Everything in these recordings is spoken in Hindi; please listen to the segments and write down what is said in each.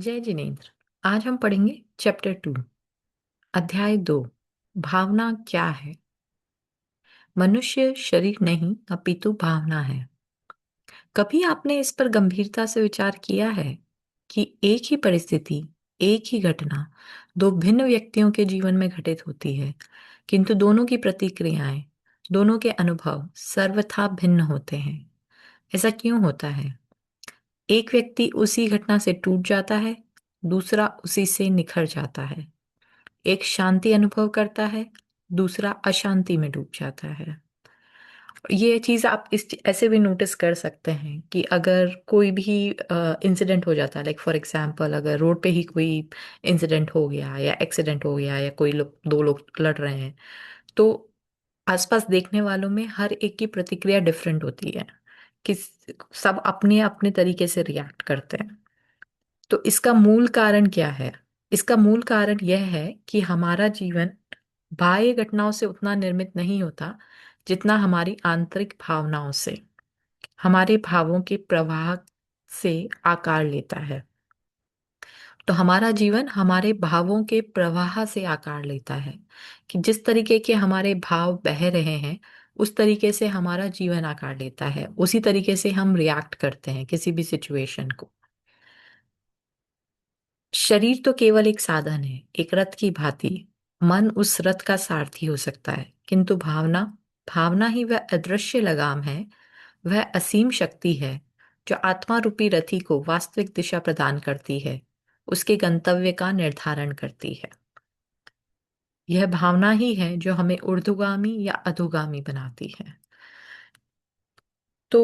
जय जिनेन्द्र। आज हम पढ़ेंगे चैप्टर 2, अध्याय 2। भावना क्या है? मनुष्य शरीर नहीं अपितु भावना है। कभी आपने इस पर गंभीरता से विचार किया है कि एक ही परिस्थिति, एक ही घटना दो भिन्न व्यक्तियों के जीवन में घटित होती है, किंतु दोनों की प्रतिक्रियाएं, दोनों के अनुभव सर्वथा भिन्न होते हैं। ऐसा क्यों होता है? एक व्यक्ति उसी घटना से टूट जाता है, दूसरा उसी से निखर जाता है। एक शांति अनुभव करता है, दूसरा अशांति में डूब जाता है। ये चीज आप इस ऐसे भी नोटिस कर सकते हैं कि अगर कोई भी इंसिडेंट हो जाता है, लाइक फॉर एग्जांपल अगर रोड पे ही कोई इंसिडेंट हो गया या एक्सीडेंट हो गया या कोई लोग दो लोग लड़ रहे हैं, तो आसपास देखने वालों में हर एक की प्रतिक्रिया डिफरेंट होती है कि सब अपने अपने तरीके से रिएक्ट करते हैं। तो इसका मूल कारण क्या है? इसका मूल कारण यह है कि हमारा जीवन बाह्य घटनाओं से उतना निर्मित नहीं होता जितना हमारी आंतरिक भावनाओं से, हमारे भावों के प्रवाह से आकार लेता है। तो हमारा जीवन हमारे भावों के प्रवाह से आकार लेता है कि जिस तरीके के हमारे भाव बह रहे हैं उस तरीके से हमारा जीवन आकार लेता है, उसी तरीके से हम रिएक्ट करते हैं किसी भी सिचुएशन को। शरीर तो केवल एक साधन है, एक रथ की भांति। मन उस रथ का सारथी हो सकता है, किंतु भावना, भावना ही वह अदृश्य लगाम है, वह असीम शक्ति है जो आत्मा रूपी रथी को वास्तविक दिशा प्रदान करती है, उसके गंतव्य का निर्धारण करती है। यह भावना ही है जो हमें ऊर्ध्वगामी या अधोगामी बनाती है। तो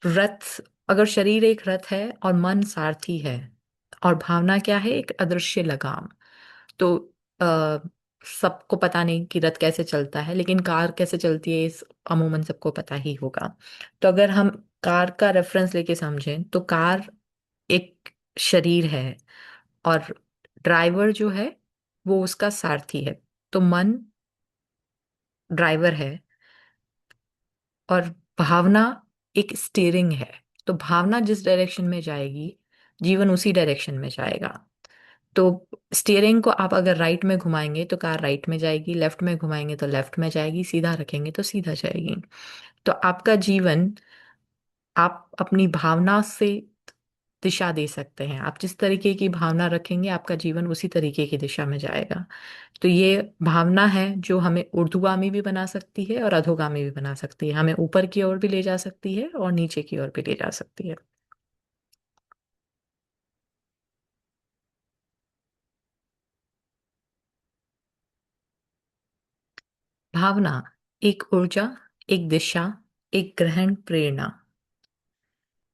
रथ, अगर शरीर एक रथ है और मन सारथी है और भावना क्या है? एक अदृश्य लगाम। तो आ, सबको पता नहीं कि रथ कैसे चलता है, लेकिन कार कैसे चलती है इस अमूमन सबको पता ही होगा। तो अगर हम कार का रेफरेंस लेके समझें तो कार एक शरीर है और ड्राइवर जो है वो उसका सारथी है। तो मन ड्राइवर है और भावना एक स्टीयरिंग है। तो भावना जिस डायरेक्शन में जाएगी, जीवन उसी डायरेक्शन में जाएगा। तो स्टीयरिंग को आप अगर राइट में घुमाएंगे तो कार राइट में जाएगी, लेफ्ट में घुमाएंगे तो लेफ्ट में जाएगी, सीधा रखेंगे तो सीधा जाएगी। तो आपका जीवन आप अपनी भावना से दिशा दे सकते हैं। आप जिस तरीके की भावना रखेंगे आपका जीवन उसी तरीके की दिशा में जाएगा। तो ये भावना है जो हमें ऊर्ध्वगामी भी बना सकती है और अधोगामी भी बना सकती है, हमें ऊपर की ओर भी ले जा सकती है और नीचे की ओर भी ले जा सकती है। भावना एक ऊर्जा, एक दिशा, एक ग्रहण प्रेरणा।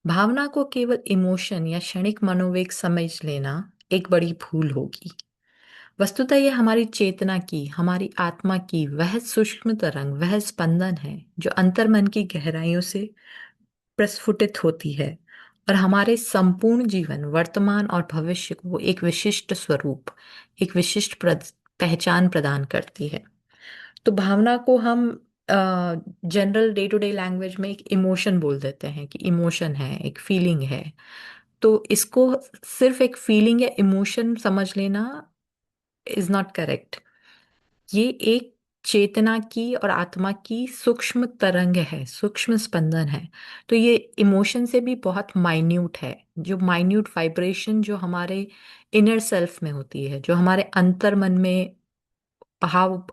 भावना को केवल इमोशन या क्षणिक मनोवेग समझ लेना एक बड़ी भूल होगी। वस्तुतः यह हमारी चेतना की, हमारी आत्मा की वह सूक्ष्म तरंग, वह स्पंदन है जो अंतर्मन की गहराइयों से प्रस्फुटित होती है और हमारे संपूर्ण जीवन, वर्तमान और भविष्य को एक विशिष्ट स्वरूप, एक विशिष्ट पहचान प्रदान करती है। तो भावना को हम general day to day language में एक इमोशन बोल देते हैं कि इमोशन है, एक फीलिंग है। तो इसको सिर्फ एक फीलिंग या इमोशन समझ लेना इज नॉट करेक्ट। ये एक चेतना की और आत्मा की सूक्ष्म तरंग है, सूक्ष्म स्पंदन है। तो ये इमोशन से भी बहुत माइन्यूट है। जो माइन्यूट वाइब्रेशन जो हमारे इनर सेल्फ में होती है, जो हमारे अंतर मन में भाव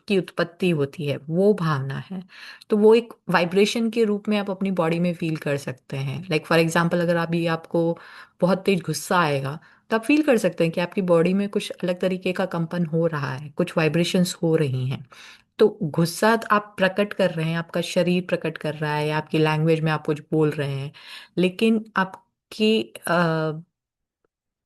की उत्पत्ति होती है, वो भावना है। तो वो एक वाइब्रेशन के रूप में आप अपनी बॉडी में फील कर सकते हैं। लाइक फॉर एग्जांपल अगर अभी आपको बहुत तेज गुस्सा आएगा तो आप फील कर सकते हैं कि आपकी बॉडी में कुछ अलग तरीके का कंपन हो रहा है, कुछ वाइब्रेशंस हो रही हैं। तो गुस्सा आप प्रकट कर रहे हैं, आपका शरीर प्रकट कर रहा है या आपकी लैंग्वेज में आप कुछ बोल रहे हैं, लेकिन आपकी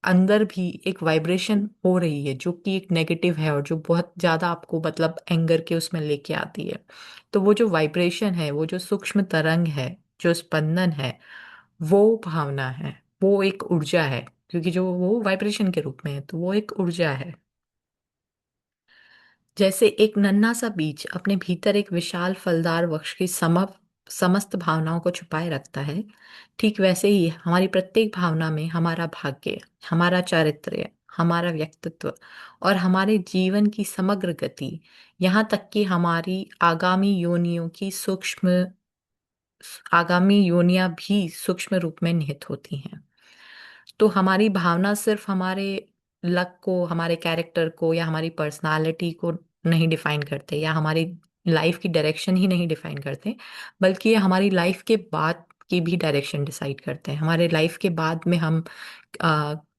अंदर भी एक वाइब्रेशन हो रही है जो कि एक नेगेटिव है और जो बहुत ज्यादा आपको मतलब एंगर के उसमें लेके आती है। तो वो जो वाइब्रेशन है, वो जो सूक्ष्म तरंग है, जो स्पंदन है, वो भावना है। वो एक ऊर्जा है, क्योंकि जो वो वाइब्रेशन के रूप में है तो वो एक ऊर्जा है। जैसे एक नन्हा सा बीज अपने भीतर एक विशाल फलदार वृक्ष की समस्त भावनाओं को छुपाए रखता है, ठीक वैसे ही हमारी प्रत्येक भावना में हमारा भाग्य, हमारा चारित्र्य, हमारा व्यक्तित्व और हमारे जीवन की समग्र गति, यहाँ तक कि हमारी आगामी योनियां भी सूक्ष्म रूप में निहित होती हैं। तो हमारी भावना सिर्फ हमारे लक को, हमारे कैरेक्टर को या हमारी पर्सनालिटी को नहीं डिफाइन करते, या हमारी लाइफ की डायरेक्शन ही नहीं डिफाइन करते, बल्कि ये हमारी लाइफ के बाद की भी डायरेक्शन डिसाइड करते हैं। हमारे लाइफ के बाद में हम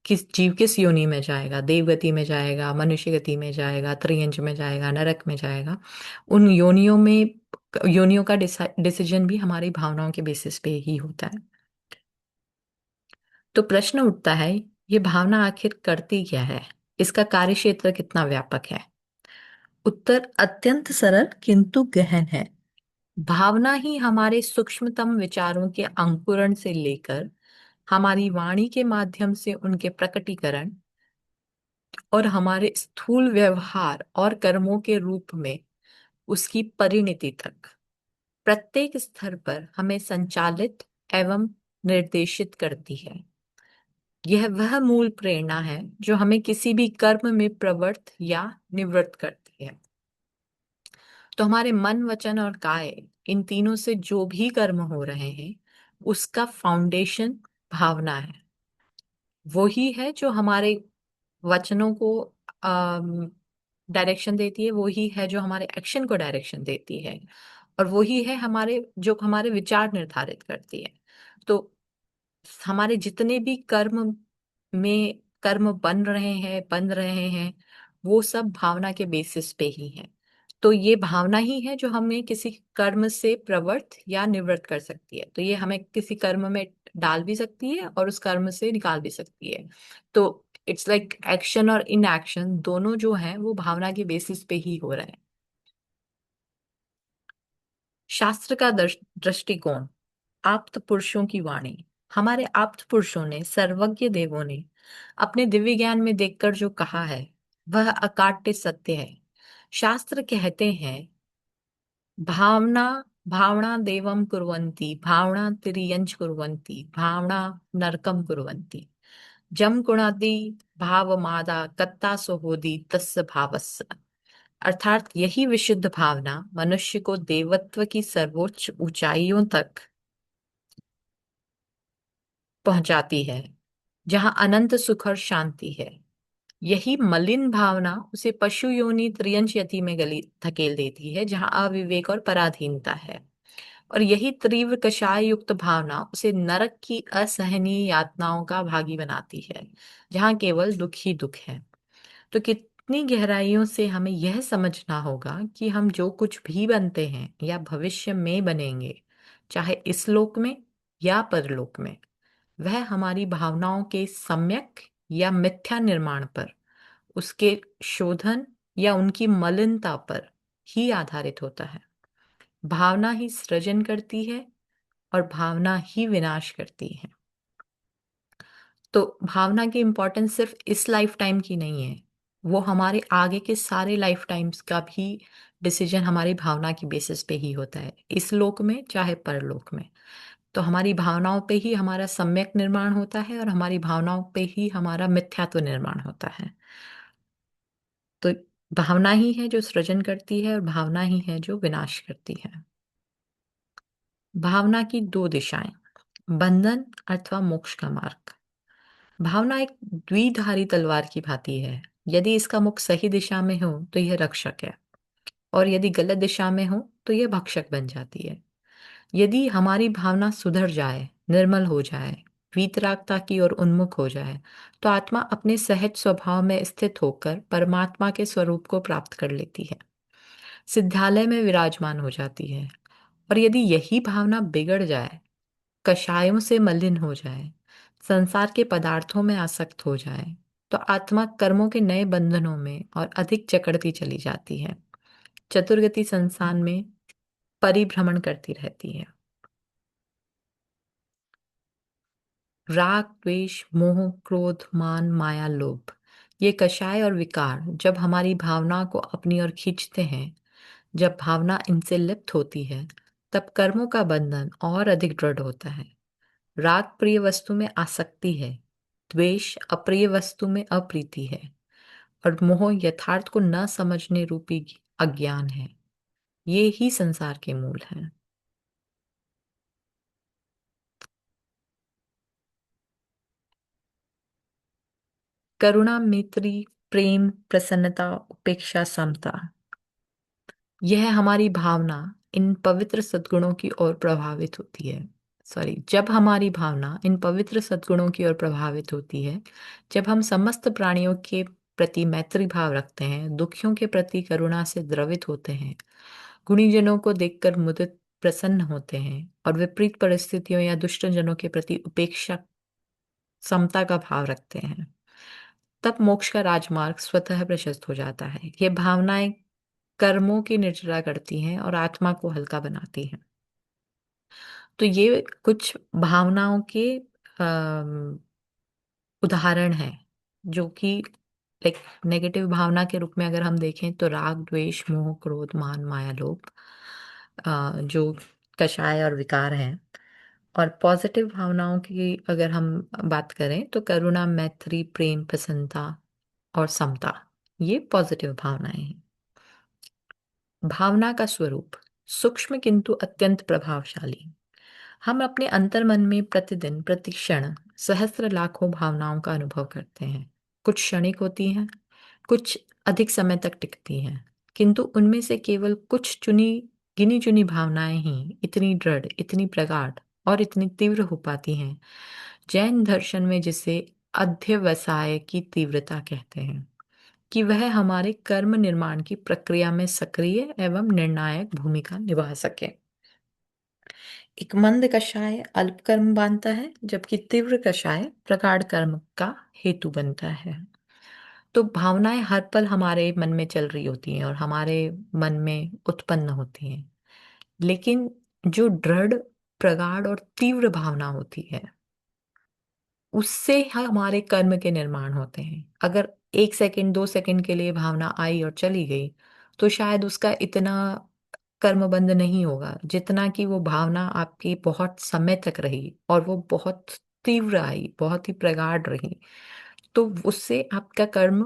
किस जीव किस योनि में जाएगा, देवगति में जाएगा, मनुष्य गति में जाएगा, त्रियंज में जाएगा, नरक में जाएगा, उन योनियों का डिसीजन भी हमारी भावनाओं के बेसिस पे ही होता है। तो प्रश्न उठता है, ये भावना आखिर करती क्या है? इसका कार्यक्षेत्र कितना व्यापक है? उत्तर अत्यंत सरल किंतु गहन है। भावना ही हमारे सूक्ष्मतम विचारों के अंकुरण से लेकर हमारी वाणी के माध्यम से उनके प्रकटीकरण और हमारे स्थूल व्यवहार और कर्मों के रूप में उसकी परिणति तक प्रत्येक स्तर पर हमें संचालित एवं निर्देशित करती है। यह वह मूल प्रेरणा है जो हमें किसी भी कर्म में प्रवृत्त या निवृत्त करती है। तो हमारे मन, वचन और काय, इन तीनों से जो भी कर्म हो रहे हैं, उसका फाउंडेशन भावना है। वही है जो हमारे वचनों को डायरेक्शन देती है, वही है जो हमारे एक्शन को डायरेक्शन देती है, और वही है हमारे विचार निर्धारित करती है। तो हमारे जितने भी कर्म बन रहे हैं, वो सब भावना के बेसिस पे ही है। तो ये भावना ही है जो हमें किसी कर्म से प्रवृत्त या निवृत्त कर सकती है। तो ये हमें किसी कर्म में डाल भी सकती है और उस कर्म से निकाल भी सकती है। तो इट्स लाइक एक्शन और इनएक्शन दोनों जो हैं वो भावना के बेसिस पे ही हो रहे हैं। शास्त्र का दृष्टिकोण, आप्त पुरुषों की वाणी। हमारे आप्त पुरुषों ने, सर्वज्ञ देवों ने अपने दिव्य ज्ञान में देखकर जो कहा है वह अकाट्य सत्य है। शास्त्र कहते हैं, भावना भावना देवम कुर्वन्ति, भावना तिर्यंच कुर्वन्ति, भावना नरकम कुर्वन्ति, जम गुणादि भाव मादा कत्ता सोहोदी तस्य भावस्य। अर्थात यही विशुद्ध भावना मनुष्य को देवत्व की सर्वोच्च ऊंचाइयों तक पहुंचाती है, जहां अनंत सुख और शांति है। यही मलिन भावना उसे पशु योनि त्रियंच यति में गली धकेल देती है, जहां अविवेक और पराधीनता है। और यही तीव्र कषाय युक्त भावना उसे नरक की असहनीय यातनाओं का भागी बनाती है, जहां केवल दुख ही दुख है। तो कितनी गहराइयों से हमें यह समझना होगा कि हम जो कुछ भी बनते हैं या भविष्य में बनेंगे, चाहे इस लोक में या परलोक में, वह हमारी भावनाओं के सम्यक या मिथ्या निर्माण पर, उसके शोधन या उनकी मलिनता पर ही आधारित होता है। भावना ही सृजन करती है और भावना ही विनाश करती है। तो भावना की इम्पोर्टेंस सिर्फ इस लाइफ टाइम की नहीं है, वो हमारे आगे के सारे लाइफ टाइम्स का भी डिसीजन हमारी भावना की बेसिस पे ही होता है, इस लोक में चाहे परलोक में। तो हमारी भावनाओं पे ही हमारा सम्यक निर्माण होता है और हमारी भावनाओं पे ही हमारा मिथ्यात्व निर्माण होता है। तो भावना ही है जो सृजन करती है और भावना ही है जो विनाश करती है। भावना की दो दिशाएं, बंधन अथवा मोक्ष का मार्ग। भावना एक द्विधारी तलवार की भांति है। यदि इसका मुख सही दिशा में हो तो यह रक्षक है, और यदि गलत दिशा में हो तो यह भक्षक बन जाती है। यदि हमारी भावना सुधर जाए, निर्मल हो जाए, वीतरागता की ओर उन्मुख हो जाए, तो आत्मा अपने सहज स्वभाव में स्थित होकर परमात्मा के स्वरूप को प्राप्त कर लेती है, सिद्धालय में विराजमान हो जाती है। और यदि यही भावना बिगड़ जाए, कषायों से मलिन हो जाए, संसार के पदार्थों में आसक्त हो जाए, तो आत्मा कर्मों के नए बंधनों में और अधिक जकड़ती चली जाती है, चतुर्गति संसार में परिभ्रमण करती रहती है। राग, द्वेष, मोह, क्रोध, मान, माया, लोभ, ये कषाय और विकार जब हमारी भावना को अपनी ओर खींचते हैं, जब भावना इनसे लिप्त होती है, तब कर्मों का बंधन और अधिक दृढ़ होता है। राग प्रिय वस्तु में आसक्ति है, द्वेष अप्रिय वस्तु में अप्रीति है, और मोह यथार्थ को न समझने रूपी अज्ञान है। ये ही संसार के मूल हैं। करुणा, मैत्री, प्रेम, प्रसन्नता, उपेक्षा, समता, यह हमारी भावना इन पवित्र सद्गुणों की ओर प्रभावित होती है। जब हमारी भावना इन पवित्र सद्गुणों की ओर प्रभावित होती है, जब हम समस्त प्राणियों के प्रति मैत्री भाव रखते हैं, दुखियों के प्रति करुणा से द्रवित होते हैं, गुणीजनों को देखकर मुदित प्रसन्न होते हैं, और विपरीत परिस्थितियों या दुष्टजनों के प्रति उपेक्षा, समता का भाव रखते हैं, तब मोक्ष का राजमार्ग स्वतः प्रशस्त हो जाता है। ये भावनाएं कर्मों की निर्जरा करती हैं और आत्मा को हल्का बनाती हैं। तो ये कुछ भावनाओं के अम, उदाहरण हैं, जो कि लाइक नेगेटिव भावना के रूप में अगर हम देखें तो राग, द्वेष, मोह, क्रोध, मान, माया, लोभ, जो कषाय और विकार हैं। और पॉजिटिव भावनाओं की अगर हम बात करें तो करुणा, मैत्री, प्रेम, प्रसन्नता और समता, ये पॉजिटिव भावनाएं हैं। भावना का स्वरूप सूक्ष्म किंतु अत्यंत प्रभावशाली। हम अपने अंतर मन में प्रतिदिन प्रतिक्षण सहस्त्र लाखों भावनाओं का अनुभव करते हैं। कुछ क्षणिक होती हैं, कुछ अधिक समय तक टिकती हैं, किंतु उनमें से केवल कुछ गिनी चुनी भावनाएं ही इतनी दृढ़, इतनी प्रगाढ़ और इतनी तीव्र हो पाती हैं, जैन दर्शन में जिसे अध्यवसाय की तीव्रता कहते हैं, कि वह हमारे कर्म निर्माण की प्रक्रिया में सक्रिय एवं निर्णायक भूमिका निभा सके। एक मंद कषाय अल्प कर्म बांधता है, जबकि तीव्र कषाय प्रगाढ़ कर्म का हेतु बनता है। तो भावनाएं हर पल हमारे मन में चल रही होती हैं और हमारे मन में उत्पन्न होती हैं, लेकिन जो दृढ़, प्रगाढ़ और तीव्र भावना होती है, उससे हमारे कर्म के निर्माण होते हैं। अगर 1 सेकंड 2 सेकंड के लिए भावना आई और चली गई, तो शायद उसका इतना कर्मबंध नहीं होगा जितना कि वो भावना आपकी बहुत समय तक रही और वो बहुत तीव्र आई, बहुत ही प्रगाढ़ रही, तो उससे आपका कर्म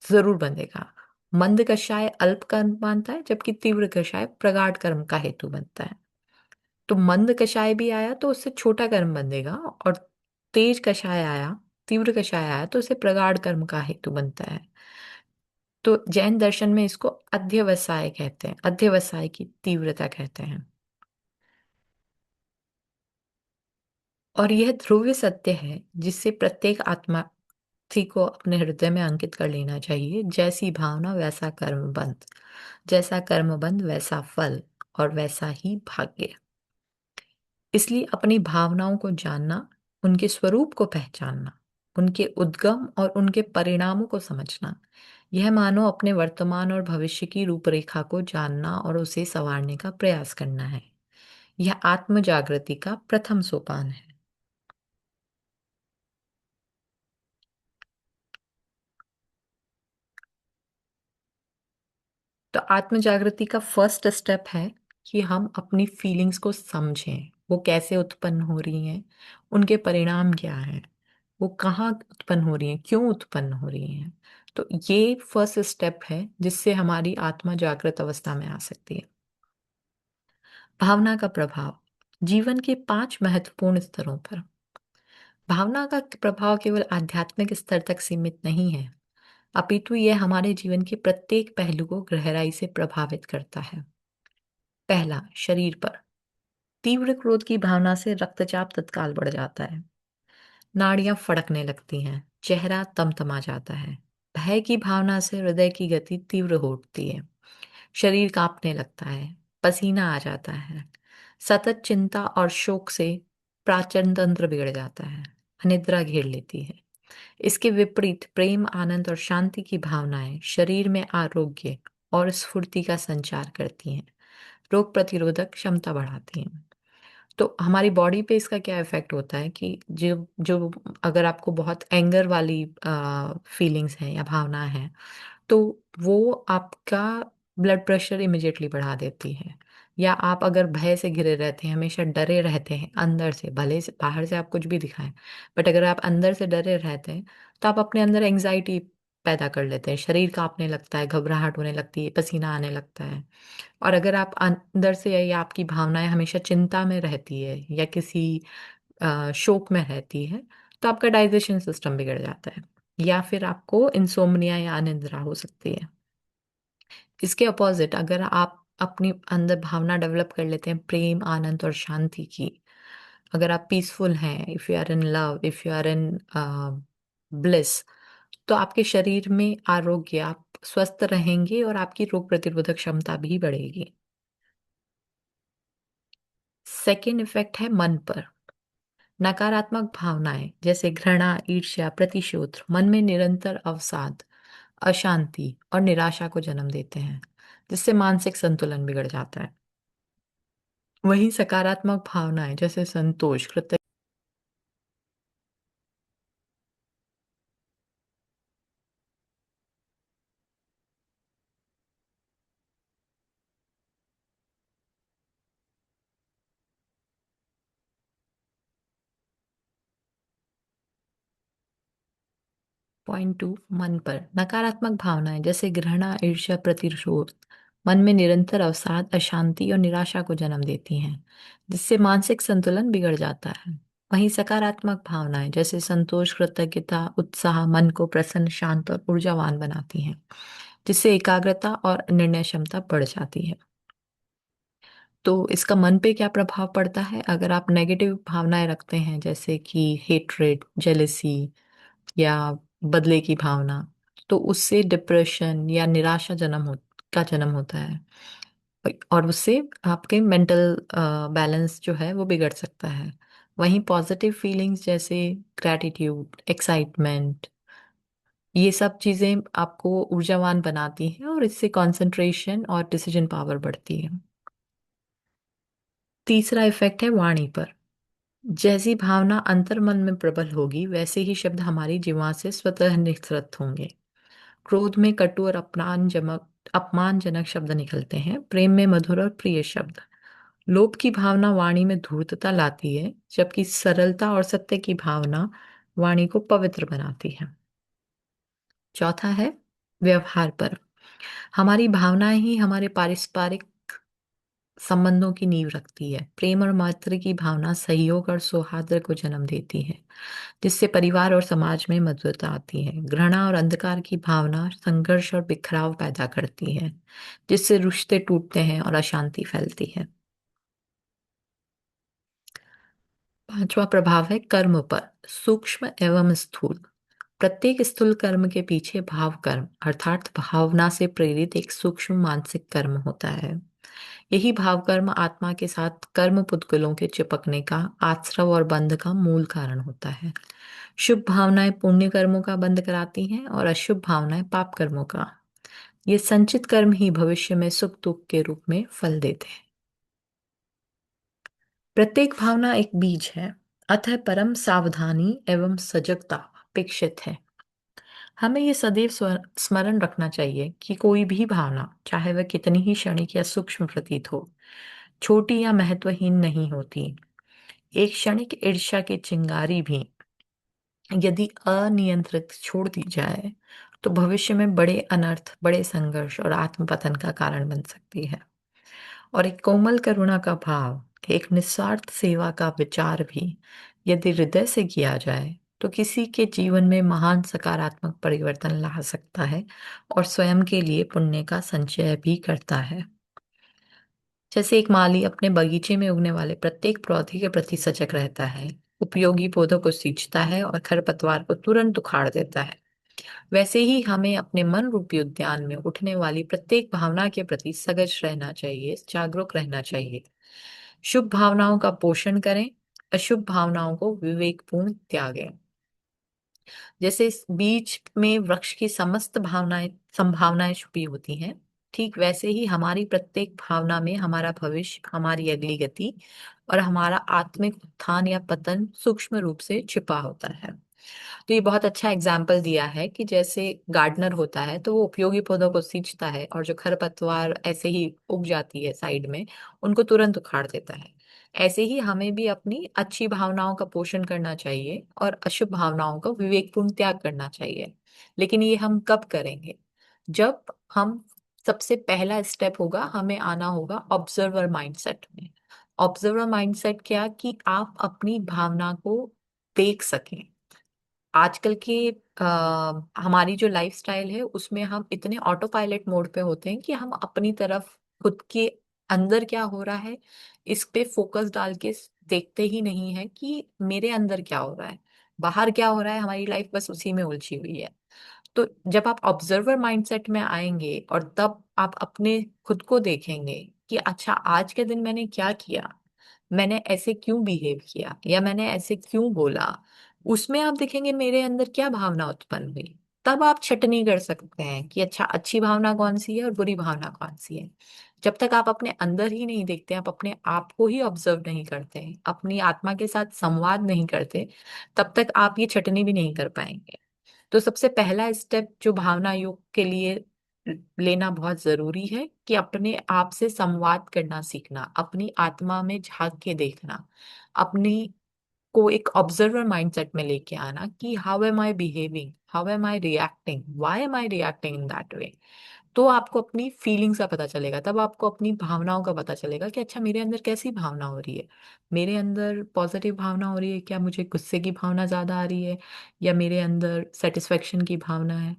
जरूर बंधेगा। मंद कषाय अल्प कर्म मानता है, जबकि तीव्र कषाय प्रगाढ़ कर्म का हेतु बनता है। तो मंद कषाय भी आया तो उससे छोटा कर्म बंधेगा, और तेज कषाय आया, तीव्र कषाय आया तो उसे प्रगाढ़ कर्म का हेतु बनता है। तो जैन दर्शन में इसको अध्यवसाय कहते हैं, अध्यवसाय की तीव्रता कहते हैं। और यह ध्रुव सत्य है जिससे प्रत्येक आत्मार्थी को अपने हृदय में अंकित कर लेना चाहिए। जैसी भावना वैसा कर्मबंध, जैसा कर्मबंध वैसा फल, और वैसा ही भाग्य। इसलिए अपनी भावनाओं को जानना, उनके स्वरूप को पहचानना, उनके उद्गम और उनके परिणामों को समझना, यह मानो अपने वर्तमान और भविष्य की रूपरेखा को जानना और उसे संवारने का प्रयास करना है। यह आत्म जागृति का प्रथम सोपान है। तो आत्म जागृति का फर्स्ट स्टेप है कि हम अपनी फीलिंग्स को समझें, वो कैसे उत्पन्न हो रही हैं, उनके परिणाम क्या हैं, वो कहाँ उत्पन्न हो रही हैं, क्यों उत्पन्न हो रही हैं। तो ये फर्स्ट स्टेप है जिससे हमारी आत्मा जागृत अवस्था में आ सकती है। भावना का प्रभाव जीवन के 5 महत्वपूर्ण स्तरों पर। भावना का प्रभाव केवल आध्यात्मिक स्तर तक सीमित नहीं है, अपितु यह हमारे जीवन के प्रत्येक पहलू को गहराई से प्रभावित करता है। पहला, शरीर पर। तीव्र क्रोध की भावना से रक्तचाप तत्काल बढ़ जाता है, नाड़ियां फड़कने लगती हैं, चेहरा तमतमा जाता है। भय की भावना से हृदय की गति तीव्र हो उठती है, शरीर कांपने लगता है, पसीना आ जाता है। सतत चिंता और शोक से पाचन तंत्र बिगड़ जाता है, अनिद्रा घेर लेती है। इसके विपरीत प्रेम, आनंद और शांति की भावनाएं शरीर में आरोग्य और स्फूर्ति का संचार करती हैं, रोग प्रतिरोधक क्षमता बढ़ाती हैं। तो हमारी बॉडी पे इसका क्या इफेक्ट होता है कि जो जो अगर आपको बहुत एंगर वाली फीलिंग्स हैं या भावना है, तो वो आपका ब्लड प्रेशर इमिडिएटली बढ़ा देती है। या आप अगर भय से घिरे रहते हैं, हमेशा डरे रहते हैं अंदर से, भले से बाहर से आप कुछ भी दिखाएं, बट अगर आप अंदर से डरे रहते हैं तो आप अपने अंदर एंजाइटी पैदा कर लेते हैं, शरीर कांपने लगता है, घबराहट होने लगती है, पसीना आने लगता है। और अगर आप अंदर से या आपकी भावनाएं हमेशा चिंता में रहती है या किसी शोक में रहती है, तो आपका डाइजेशन सिस्टम बिगड़ जाता है, या फिर आपको इंसोम्निया या अनिद्रा हो सकती है। इसके अपोजिट अगर आप अपनी अंदर भावना डेवलप कर लेते हैं प्रेम, आनंद और शांति की, अगर आप पीसफुल हैं, if you are in love, if you are in bliss, तो आपके शरीर में आरोग्य, आप स्वस्थ रहेंगे और आपकी रोग प्रतिरोधक क्षमता भी बढ़ेगी। सेकेंड इफेक्ट है मन पर। नकारात्मक भावनाएं जैसे घृणा, ईर्ष्या, प्रतिशोध मन में निरंतर अवसाद, अशांति और निराशा को जन्म देते हैं, जिससे मानसिक संतुलन बिगड़ जाता है। वहीं सकारात्मक भावनाएं जैसे संतोष, कृतज्ञता, 2 मन पर नकारात्मक भावनाएं जैसे घृणा, ईर्ष्या, प्रतिशोध मन में निरंतर अवसाद, अशांति और निराशा को जन्म देती हैं, जिससे मानसिक संतुलन बिगड़ जाता है। वहीं सकारात्मक भावनाएं जैसे संतोष, कृतज्ञता, उत्साह मन को प्रसन्न, शांत और ऊर्जावान बनाती हैं, जिससे एकाग्रता और निर्णय क्षमता बढ़ जाती है। तो इसका मन पे क्या प्रभाव पड़ता है? अगर आप नेगेटिव भावनाएं रखते हैं जैसे कि हेट्रेड, जेलेसी या बदले की भावना, तो उससे डिप्रेशन या निराशा का जन्म होता है, और उससे आपके मेंटल बैलेंस जो है वो बिगड़ सकता है। वहीं पॉजिटिव फीलिंग्स जैसे ग्रैटिट्यूड, एक्साइटमेंट, ये सब चीजें आपको ऊर्जावान बनाती हैं और इससे कंसंट्रेशन और डिसीजन पावर बढ़ती है। तीसरा इफेक्ट है वाणी पर। जैसी भावना अंतर्मन में प्रबल होगी, वैसे ही शब्द हमारी जीवा से स्वतः निःसृत होंगे। क्रोध में कटु और अपमानजनक शब्द निकलते हैं, प्रेम में मधुर और प्रिय शब्द। लोभ की भावना वाणी में धूर्तता लाती है, जबकि सरलता और सत्य की भावना वाणी को पवित्र बनाती है। चौथा है व्यवहार पर। हमारी भावनाएं ही हमारे पारस्परिक संबंधों की नींव रखती है। प्रेम और मैत्री की भावना सहयोग और सौहार्द को जन्म देती है, जिससे परिवार और समाज में मधुरता आती है। घृणा और अंधकार की भावना संघर्ष और बिखराव पैदा करती है, जिससे रिश्ते टूटते हैं और अशांति फैलती है। पांचवा प्रभाव है कर्म पर, सूक्ष्म एवं स्थूल। प्रत्येक स्थूल कर्म के पीछे भाव कर्म अर्थात भावना से प्रेरित एक सूक्ष्म मानसिक कर्म होता है। यही भाव कर्म आत्मा के साथ कर्म पुद्गलों के चिपकने का, आश्रव और बंध का मूल कारण होता है। शुभ भावनाएं पुण्य कर्मों का बंध कराती हैं और अशुभ भावनाएं पाप कर्मों का। ये संचित कर्म ही भविष्य में सुख दुख के रूप में फल देते हैं। प्रत्येक भावना एक बीज है, अतः परम सावधानी एवं सजगता अपेक्षित है। हमें ये सदैव स्मरण रखना चाहिए कि कोई भी भावना, चाहे वह कितनी ही क्षणिक या सूक्ष्म प्रतीत हो, छोटी या महत्वहीन नहीं होती। एक क्षणिक ईर्ष्या की चिंगारी भी यदि अनियंत्रित छोड़ दी जाए, तो भविष्य में बड़े अनर्थ, बड़े संघर्ष और आत्मपतन का कारण बन सकती है। और एक कोमल करुणा का भाव, एक निस्वार्थ सेवा का विचार भी यदि हृदय से किया जाए, तो किसी के जीवन में महान सकारात्मक परिवर्तन ला सकता है और स्वयं के लिए पुण्य का संचय भी करता है। जैसे एक माली अपने बगीचे में उगने वाले प्रत्येक पौधे के प्रति सजग रहता है, उपयोगी पौधों को सींचता है और खरपतवार को तुरंत उखाड़ देता है, वैसे ही हमें अपने मन रूपी उद्यान में उठने वाली प्रत्येक भावना के प्रति सजग रहना चाहिए, जागरूक रहना चाहिए। शुभ भावनाओं का पोषण करें, अशुभ भावनाओं को विवेकपूर्ण त्यागें। जैसे इस बीज में वृक्ष की समस्त भावनाएं संभावनाएं छुपी होती हैं, ठीक वैसे ही हमारी प्रत्येक भावना में हमारा भविष्य, हमारी अगली गति और हमारा आत्मिक उत्थान या पतन सूक्ष्म रूप से छिपा होता है। तो ये बहुत अच्छा एग्जाम्पल दिया है कि जैसे गार्डनर होता है तो वो उपयोगी पौधों को सींचता है, और जो खरपतवार ऐसे ही उग जाती है साइड में, उनको तुरंत उखाड़ देता है। ऐसे ही हमें भी अपनी अच्छी भावनाओं का पोषण करना चाहिए और अशुभ भावनाओं का विवेकपूर्ण त्याग करना चाहिए। लेकिन ये हम कब करेंगे? जब हम, सबसे पहला स्टेप होगा, हमें आना होगा ऑब्जर्वर माइंडसेट में। ऑब्जर्वर माइंडसेट क्या, कि आप अपनी भावना को देख सकें। आजकल की हमारी जो लाइफस्टाइल है उसमें हम इतने ऑटो पायलट मोड पे होते हैं कि हम अपनी तरफ, खुद के अंदर क्या हो रहा है इस पे फोकस डाल के देखते ही नहीं है कि मेरे अंदर क्या हो रहा है। बाहर क्या हो रहा है, हमारी लाइफ बस उसी में उलझी हुई है। तो जब आप ऑब्जर्वर माइंडसेट में आएंगे और तब आप अपने खुद को देखेंगे कि अच्छा, आज के दिन मैंने क्या किया, मैंने ऐसे क्यों बिहेव किया, या मैंने ऐसे क्यों बोला, उसमें आप देखेंगे मेरे अंदर क्या भावना उत्पन्न हुई। तब आप छटनी कर सकते हैं कि अच्छा, अच्छी भावना कौन सी है और बुरी भावना कौन सी है। जब तक आप अपने अंदर ही नहीं देखते, आप अपने आप को ही ऑब्जर्व नहीं करते, अपनी आत्मा के साथ संवाद नहीं करते, तब तक आप ये छटनी भी नहीं कर पाएंगे। तो सबसे पहला स्टेप जो भावना योग के लिए लेना बहुत जरूरी है, कि अपने आप से संवाद करना सीखना, अपनी आत्मा में झांक के देखना, अपनी को एक ऑब्जर्वर माइंडसेट में लेके आना कि how am I behaving, how am I reacting, why am I reacting in that way. तो आपको अपनी फीलिंग्स का पता चलेगा, तब आपको अपनी भावनाओं का पता चलेगा कि अच्छा, मेरे अंदर कैसी भावना हो रही है। मेरे अंदर पॉजिटिव भावना हो रही है क्या, मुझे गुस्से की भावना ज्यादा आ रही है, या मेरे अंदर सेटिस्फेक्शन की भावना है।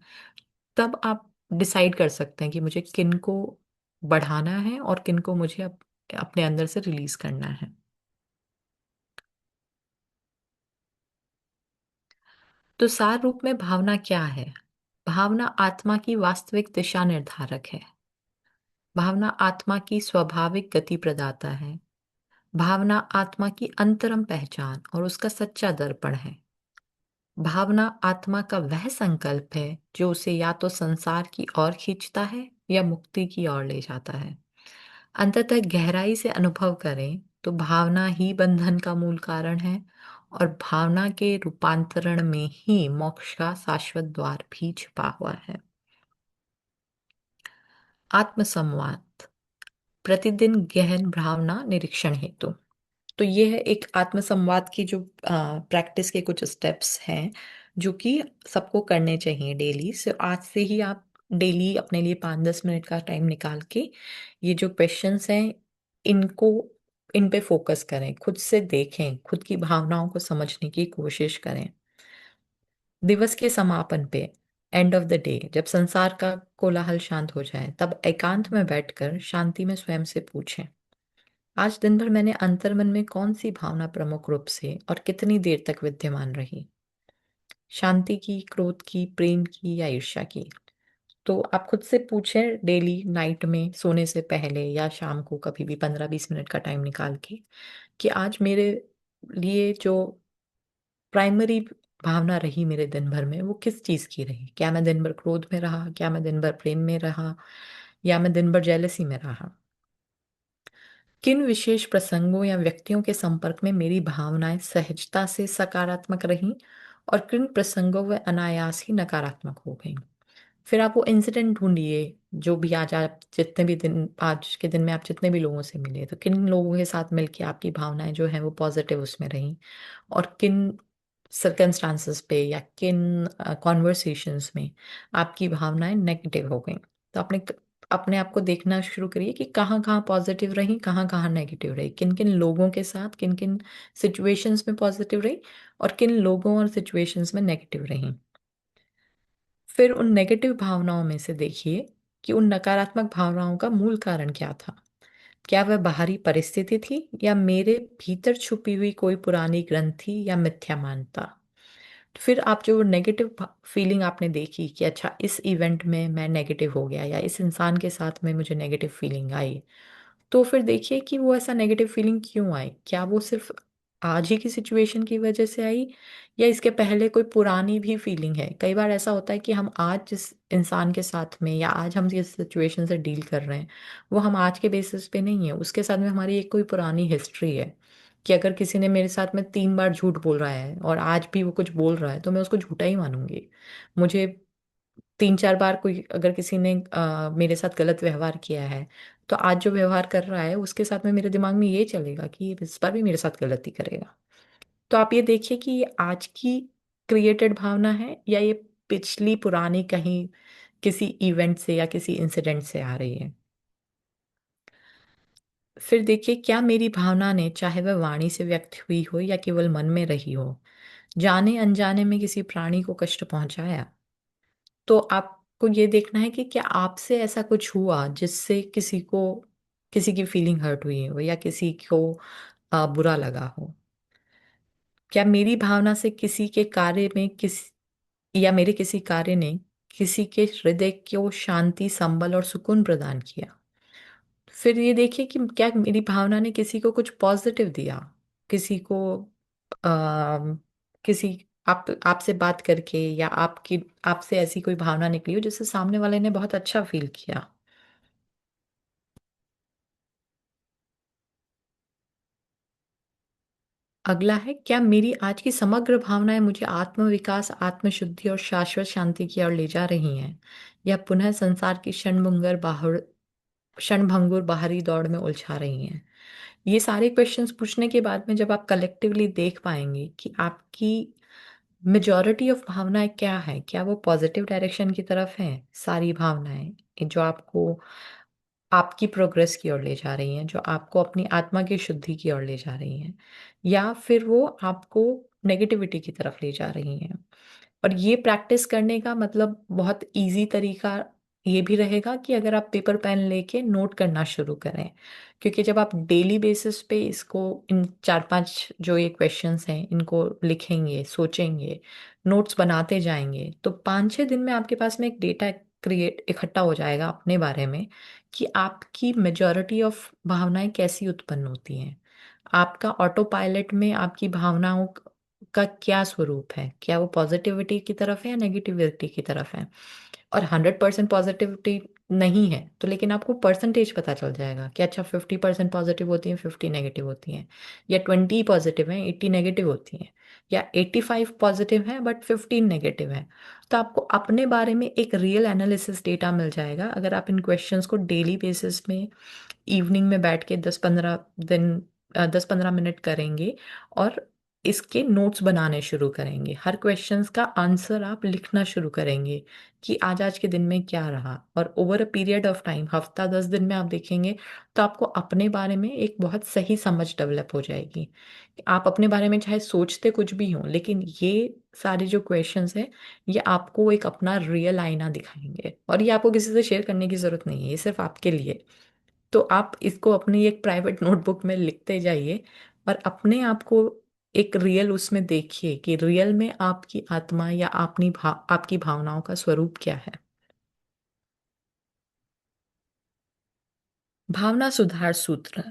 तब आप डिसाइड कर सकते हैं कि मुझे किन को बढ़ाना है और किन को मुझे अपने अंदर से रिलीज करना है। तो सार रूप में भावना क्या है? भावना आत्मा की वास्तविक दिशा निर्धारक है। भावना आत्मा की स्वाभाविक गति प्रदाता है। भावना आत्मा की अंतरम पहचान और उसका सच्चा दर्पण है। भावना आत्मा का वह संकल्प है जो उसे या तो संसार की ओर खींचता है या मुक्ति की ओर ले जाता है। अंततः गहराई से अनुभव करें तो भावना ही बंधन का मूल कारण है, और भावना के रूपांतरण में ही मोक्ष का शाश्वत द्वार भी छिपा हुआ है। आत्मसंवाद, प्रतिदिन गहन भावना निरीक्षण हेतु। तो ये है एक आत्मसंवाद की जो प्रैक्टिस के कुछ स्टेप्स हैं, जो कि सबको करने चाहिए डेली। से आज से ही आप डेली अपने लिए 5-10 मिनट का टाइम निकाल के ये जो क्वेश्चंस हैं, इनको, इन पे फोकस करें, खुद से देखें, खुद की भावनाओं को समझने की कोशिश करें। दिवस के समापन पे, एंड ऑफ द डे, जब संसार का कोलाहल शांत हो जाए, तब एकांत में बैठकर शांति में स्वयं से पूछें, आज दिन भर मैंने अंतर्मन में कौन सी भावना प्रमुख रूप से और कितनी देर तक विद्यमान रही? शांति की, क्रोध की, प्रेम की, या ईर्ष्या की? तो आप खुद से पूछें डेली, नाइट में सोने से पहले या शाम को कभी भी 15-20 मिनट का टाइम निकाल के, कि आज मेरे लिए जो प्राइमरी भावना रही मेरे दिन भर में, वो किस चीज की रही। क्या मैं दिन भर क्रोध में रहा, क्या मैं दिन भर प्रेम में रहा, या मैं दिन भर जेलसी में रहा। किन विशेष प्रसंगों या व्यक्तियों के संपर्क में मेरी भावनाएं सहजता से सकारात्मक रहीं, और किन प्रसंगों व अनायास ही नकारात्मक हो गईं। फिर आप वो इंसिडेंट ढूंढिए, जो भी आज आप जितने भी दिन, आज के दिन में आप जितने भी लोगों से मिले, तो किन लोगों के साथ मिलके आपकी भावनाएं जो हैं वो पॉजिटिव उसमें रहीं, और किन सर्कमस्टांसेस पे या किन कॉन्वर्सेशंस में आपकी भावनाएं नेगेटिव हो गई। तो आपने अपने आप को देखना शुरू करिए कि कहाँ कहाँ पॉजिटिव रही, कहाँ कहाँ नेगेटिव रही, किन किन लोगों के साथ, किन किन सिचुएशंस में पॉजिटिव रही, और किन लोगों और सिचुएशंस में नेगेटिव रही। फिर उन नेगेटिव भावनाओं में से देखिए कि उन नकारात्मक भावनाओं का मूल कारण क्या था। क्या वह बाहरी परिस्थिति थी, या मेरे भीतर छुपी हुई कोई पुरानी ग्रंथि या मिथ्या मानता। फिर आप जो नेगेटिव फीलिंग आपने देखी कि अच्छा, इस इवेंट में मैं नेगेटिव हो गया, या इस इंसान के साथ में मुझे नेगेटिव फीलिंग आई, तो फिर देखिए कि वो ऐसा नेगेटिव फीलिंग क्यों आई। क्या वो सिर्फ आज ही की सिचुएशन की वजह से आई, या इसके पहले कोई पुरानी भी फीलिंग है। कई बार ऐसा होता है कि हम आज जिस इंसान के साथ में, या आज हम जिस सिचुएशन से डील कर रहे हैं, वो हम आज के बेसिस पे नहीं है, उसके साथ में हमारी एक कोई पुरानी हिस्ट्री है। कि अगर किसी ने मेरे साथ में 3 बार झूठ बोल रहा है और आज भी वो कुछ बोल रहा है तो मैं उसको झूठा ही मानूंगी। मुझे 3-4 बार कोई अगर किसी ने मेरे साथ गलत व्यवहार किया है, तो आज जो व्यवहार कर रहा है उसके साथ में मेरे दिमाग में ये चलेगा कि ये इस बार भी मेरे साथ गलती करेगा। तो आप ये देखिए कि ये आज की क्रिएटेड भावना है या ये पिछली पुरानी कहीं किसी इवेंट से या किसी इंसिडेंट से आ रही है। फिर देखिए, क्या मेरी भावना ने, चाहे वह वाणी से व्यक्त हुई हो या केवल मन में रही हो, जाने अनजाने में किसी प्राणी को कष्ट पहुंचाया। तो आपको ये देखना है कि क्या आपसे ऐसा कुछ हुआ जिससे किसी को, किसी की फीलिंग हर्ट हुई हो या किसी को बुरा लगा हो। क्या मेरी भावना से किसी के कार्य में किस, या मेरे किसी कार्य ने किसी के हृदय को शांति, संबल और सुकून प्रदान किया। फिर ये देखिए कि क्या मेरी भावना ने किसी को कुछ पॉजिटिव दिया, किसी को आ, किसी आपसे बात करके या आपकी आपसे ऐसी कोई भावना निकली हो जिससे सामने वाले ने बहुत अच्छा फील किया। अगला है, क्या मेरी आज की समग्र भावनाएं मुझे आत्मविकास, आत्मशुद्धि और शाश्वत शांति की ओर ले जा रही हैं, या पुनः संसार की क्षणभंगुर बाहरी दौड़ में उलझा रही हैं। ये सारे क्वेश्चंस पूछने के बाद में जब आप कलेक्टिवली देख पाएंगे कि आपकी मेजॉरिटी ऑफ भावनाएं क्या है, क्या वो पॉजिटिव डायरेक्शन की तरफ हैं, सारी भावनाएं जो आपको आपकी प्रोग्रेस की ओर ले जा रही हैं, जो आपको अपनी आत्मा की शुद्धि की ओर ले जा रही हैं, या फिर वो आपको नेगेटिविटी की तरफ ले जा रही हैं। और ये प्रैक्टिस करने का मतलब बहुत इजी तरीका ये भी रहेगा कि अगर आप पेपर पेन लेके नोट करना शुरू करें, क्योंकि जब आप डेली बेसिस पे इसको, इन 4-5 जो ये क्वेश्चंस हैं इनको लिखेंगे, सोचेंगे, नोट्स बनाते जाएंगे, तो 5-6 दिन में आपके पास में एक डेटा क्रिएट इकट्ठा हो जाएगा अपने बारे में कि आपकी मेजॉरिटी ऑफ भावनाएं कैसी उत्पन्न होती हैं। आपका ऑटो पायलट में आपकी भावनाओं का क्या स्वरूप है, क्या वो पॉजिटिविटी की तरफ है या नेगेटिविटी की तरफ है। और 100% पॉजिटिविटी नहीं है तो लेकिन आपको परसेंटेज पता चल जाएगा कि अच्छा 50% पॉजिटिव होती है, 50 नेगेटिव होती हैं, या 20 पॉजिटिव है, 80 नेगेटिव होती हैं, या 85 पॉजिटिव है बट 15 नेगेटिव है। तो आपको अपने बारे में एक रियल एनालिसिस डेटा मिल जाएगा अगर आप इन क्वेश्चंस को डेली बेसिस में इवनिंग में बैठ के 10-15 मिनट करेंगे और इसके नोट्स बनाने शुरू करेंगे। हर क्वेश्चंस का आंसर आप लिखना शुरू करेंगे कि आज आज के दिन में क्या रहा, और over a period of time, हफ्ता 10 दिन में आप देखेंगे तो आपको अपने बारे में एक बहुत सही समझ डेवलप हो जाएगी। आप अपने बारे में चाहे सोचते कुछ भी हो, लेकिन ये सारे जो क्वेश्चंस हैं ये आपको एक अपना रियल आईना दिखाएंगे, और ये आपको किसी से शेयर करने की जरूरत नहीं है, ये सिर्फ आपके लिए। तो आप इसको अपनी एक प्राइवेट नोटबुक में लिखते जाइए और अपने आप को एक रियल उसमें देखिए कि रियल में आपकी आत्मा या आपकी भावनाओं का स्वरूप क्या है। भावना सुधार सूत्र।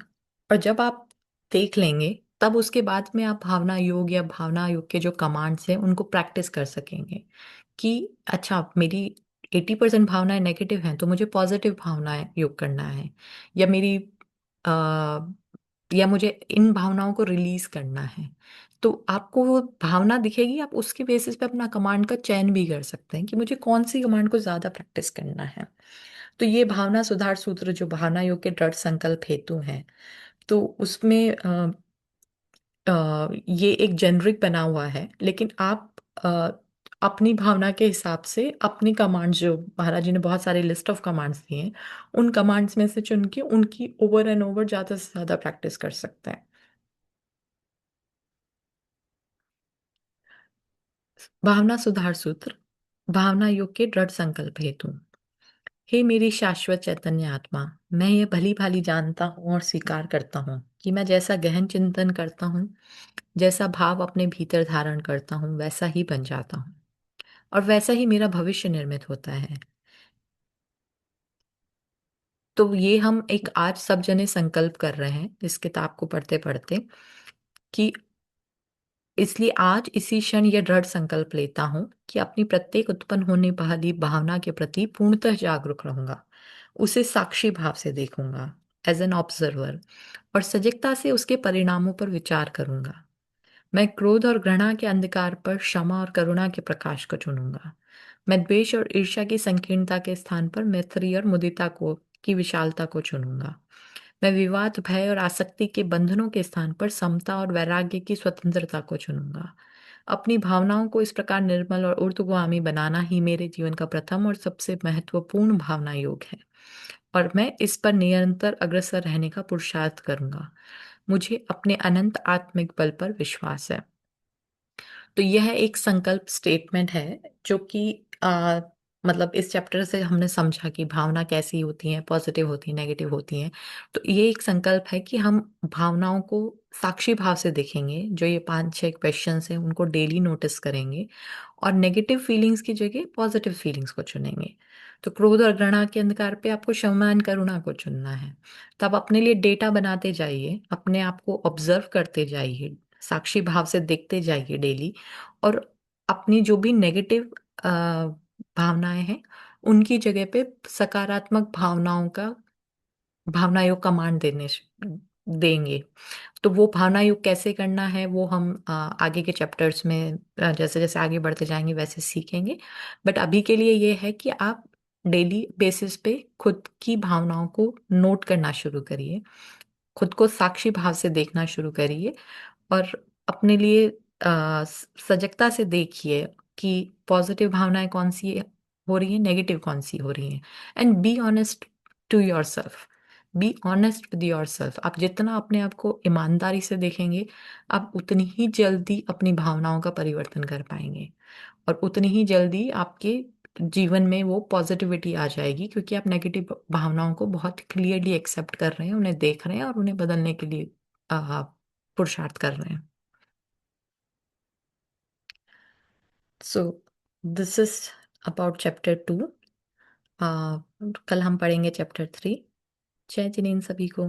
और जब आप देख लेंगे तब उसके बाद में आप भावना योग या भावना योग के जो कमांड्स हैं उनको प्रैक्टिस कर सकेंगे कि अच्छा मेरी 80% भावनाएं नेगेटिव हैं तो मुझे पॉजिटिव भावनाएं योग करना है, या मेरी आ, या मुझे इन भावनाओं को रिलीज करना है। तो आपको वो भावना दिखेगी, आप उसके बेसिस पे अपना कमांड का चयन भी कर सकते हैं कि मुझे कौन सी कमांड को ज्यादा प्रैक्टिस करना है। तो ये भावना सुधार सूत्र जो भावना योग के दृढ़ संकल्प हेतु हैं, तो उसमें ये एक जेनरिक बना हुआ है, लेकिन आप अपनी भावना के हिसाब से अपनी कमांड्स, जो महाराज जी ने बहुत सारे लिस्ट ऑफ कमांड्स दिए हैं, उन कमांड्स में से चुन के उनकी ओवर एंड ओवर ज्यादा से ज्यादा प्रैक्टिस कर सकते हैं। भावना सुधार सूत्र। भावना योग के दृढ़ संकल्प हेतु। हे मेरी शाश्वत चैतन्य आत्मा, मैं ये भली भांति जानता हूँ और स्वीकार करता हूँ कि मैं जैसा गहन चिंतन करता हूँ, जैसा भाव अपने भीतर धारण करता हूँ, वैसा ही बन जाता हूँ और वैसा ही मेरा भविष्य निर्मित होता है। तो ये हम एक आज सब जने संकल्प कर रहे हैं इस किताब को पढ़ते पढ़ते कि इसलिए आज इसी क्षण यह दृढ़ संकल्प लेता हूं कि अपनी प्रत्येक उत्पन्न होने वाली भावना के प्रति पूर्णतः जागरूक रहूंगा, उसे साक्षी भाव से देखूंगा, एज एन ऑब्जर्वर, और सजगता से उसके परिणामों पर विचार करूंगा। मैं क्रोध और घृणा के अंधकार पर क्षमा और करुणा के प्रकाश को चुनूंगा। मैं द्वेष और ईर्ष्या की संकीर्णता के स्थान पर मैत्री और मुदिता को की विशालता को चुनूंगा। मैं विवाद, भय और आसक्ति के बंधनों के स्थान पर समता और वैराग्य की स्वतंत्रता को चुनूंगा। अपनी भावनाओं को इस प्रकार निर्मल और ऊर्ध्वगामी बनाना ही मेरे जीवन का प्रथम और सबसे महत्वपूर्ण भावना योग है, और मैं इस पर निरंतर अग्रसर रहने का पुरुषार्थ करूंगा। मुझे अपने अनंत आत्मिक बल पर विश्वास है। तो यह एक संकल्प स्टेटमेंट है जो कि मतलब इस चैप्टर से हमने समझा कि भावना कैसी होती है, पॉजिटिव होती है, नेगेटिव होती है। तो ये एक संकल्प है कि हम भावनाओं को साक्षी भाव से देखेंगे। जो ये 5-6 क्वेश्चंस हैं उनको डेली नोटिस करेंगे और नेगेटिव फीलिंग्स की जगह पॉजिटिव फीलिंग्स को चुनेंगे। तो क्रोध और घृणा के अंधकार पे आपको क्षमा एंड करुणा को चुनना है। तब अपने लिए डेटा बनाते जाइए, अपने आप को ऑब्जर्व करते जाइए, साक्षी भाव से देखते जाइए डेली, और अपनी जो भी नेगेटिव भावनाएं हैं उनकी जगह पे सकारात्मक भावनाओं का भावना योग कमांड देंगे। तो वो भावना योग कैसे करना है वो हम आगे के चैप्टर्स में जैसे जैसे आगे बढ़ते जाएंगे वैसे सीखेंगे। बट अभी के लिए ये है कि आप डेली बेसिस पे खुद की भावनाओं को नोट करना शुरू करिए, खुद को साक्षी भाव से देखना शुरू करिए, और अपने लिए सजगता से देखिए कि पॉजिटिव भावनाएं कौन सी हो रही है, नेगेटिव कौन सी हो रही हैं। And be honest to yourself, be honest with yourself. आप जितना अपने आप को ईमानदारी से देखेंगे, आप उतनी ही जल्दी अपनी भावनाओं का परिवर्तन कर पाएंगे, और उतनी ही जल्दी आपके जीवन में वो पॉजिटिविटी आ जाएगी, क्योंकि आप नेगेटिव भावनाओं को बहुत क्लियरली एक्सेप्ट कर रहे हैं, उन्हें देख रहे हैं और उन्हें बदलने के लिए अ, पुरुषार्थ कर रहे हैं। So this is about chapter 2। कल हम पढ़ेंगे चैप्टर 3। जय जिनेन्द्र सभी को।